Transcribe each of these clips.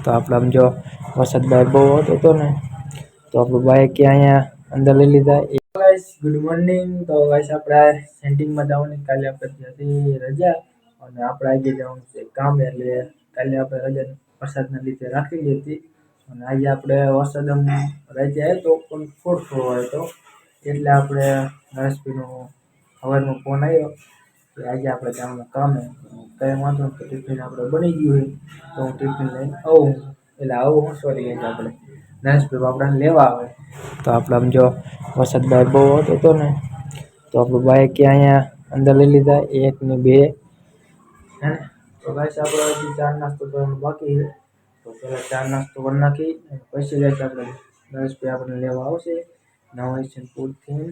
તો આપણે આમ જો વરસાદ બહાર બહુ આવતો હતો ને તો આપણું બાઈક કે અહીંયા અંદર લઈ લીધા. Guys good morning. તો ગાઈસ આપણે સેન્ટિંગમાં જવાની કાલે આપણે હતી રજા અને આપણે આજે જવાનું છે કામ, એટલે કાલે આપણે રજા વરસાદના લીધે રાખેલી હતી અને આજે આપણે વરસાદ રાતે આવ્યો તો પણ થોડો હતો, એટલે આપણે નરેશભાઈનો સવારનો ફોન આવ્યો કે આજે આપણે જવાનું કામે. કંઈ વાંધો નહીં, તો ટિફિન આપણે બની ગયું હોય તો હું ટિફિન લઈને આવું, એટલે આવું સોરી આજે આપણે નરેશભાઈ આપણને લેવા આવે. તો આપણે આમ જો વરસાદ બહાર બહુ આવતો હતો ને તો આપણું બાઈક કે અહીંયા અંદર લઈ લીધા, 1 ને 2 હે. તો ગાઈસ આપણે હજી ચા નાસ્તો કરવાનો બાકી છે, તો પહેલાં ચા નાસ્તો કરી નાખી પછી ગાઈસ આપણે નરેશભાઈ આપણને લેવા આવશે નવા ઇસનપુરથી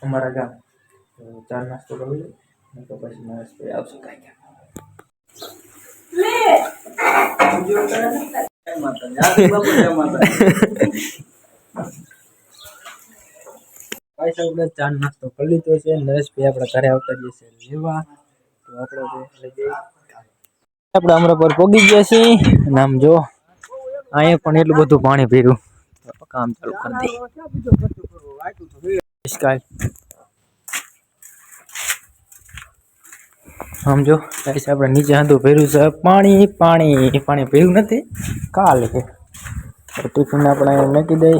અમારા ગામ. તો ચા નાસ્તો કરી લો તો પછી નરેશભાઈ આવશે કાંઈ. આપણે ચા નાસ્તો કરી લીધો છે. નરેશભાઈ આપણા ઘરે આવતા જશે લેવા, તો આપણે અમારા પર પોગી ગયા છીએ. નામ જો અહીંયા પણ એટલું બધું પાણી ભર્યું, કામ ચાલુ કરી દે. સમજો ગાઈસ આપણે નીચે હાંધું ભર્યું છે, પાણી પાણી પાણી ભર્યું નથી કાલે છે. ટિફિન આપણે મૂકી દઈ.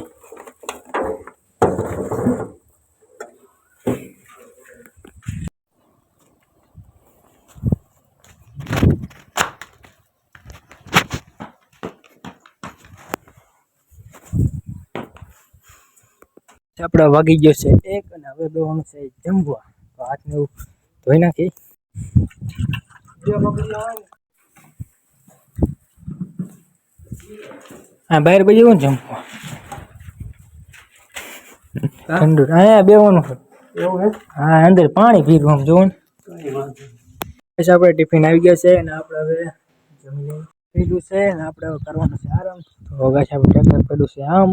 આપણે વાગી ગયો છે 1 અને હવે બેવાનું છે જમવા. તો હાથને એવું ધોઈ નાખી. હા બહાર બધી કોણ જમવા ઠંડુ અહીંયા બેવાનું છે એવું હે. હા અંદર પાણી પીવું આમ જોવું. આપણે ટિફિન આવી ગયા છે અને આપણે હવે જમી લીધું છે અને આપણે હવે કરવાનું છે આરામ. તો ગાઈસ આપણે ટ્રેક્ટર પડ્યું છે આમ,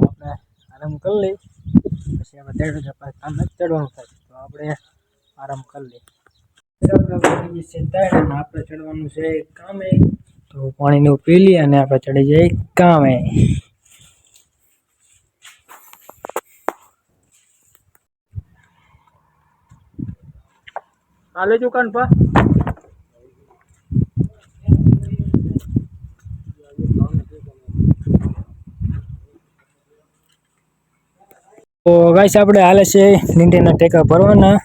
આપણે આરામ કરી લઈ પછી આપણે કામ નથી ચડવાનું થાય તો આપણે આરામ કરી લઈએ. આપણે ચડવાનું છે કામે, તો પાણીનું પી લઈએ અને આપણે ચડી જઈએ કામે. કાલે દુકાન પર તો ગાઈસ આપણે હાલે છે લીંડીના ટેકા ભરવાના.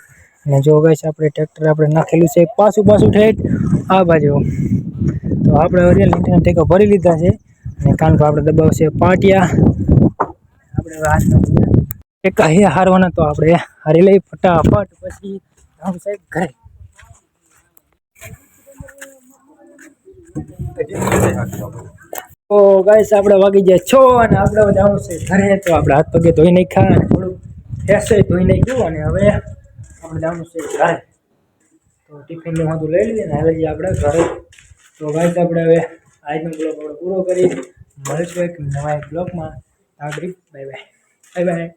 અને જો ગાઈસ આપણે ટ્રેક્ટર આપણે નાખેલું છે પાછું ઠેઠ આ બાજુ. તો આપણે હવે લીંડીના ટેકા ભરી લીધા છે અને કાન પર આપણે દબાવશે પાટિયા. આપણે ટેકા હે હારવાના, તો આપણે હારી લઈ ફટાફટ પછી આમ સાહેબ ઘરે. તો ગાઈસ આપણે વાગી જાય 6 અને આપણે જવાનું છે ઘરે. તો આપણે હાથ પગે ધોઈ નાખ્યા અને થોડું ફેસે ધોઈ નાખ્યું અને હવે આપણે જવાનું છે ઘરે. તો ટિફિનનું બધું લઈ લઈએ ને હાલે જઈએ આપણે ઘરે. તો ગાઈસ આપણે હવે આજનો બ્લોગ આપણે પૂરો કરી મળીશું એક નવા બ્લોગમાં. Bye bye.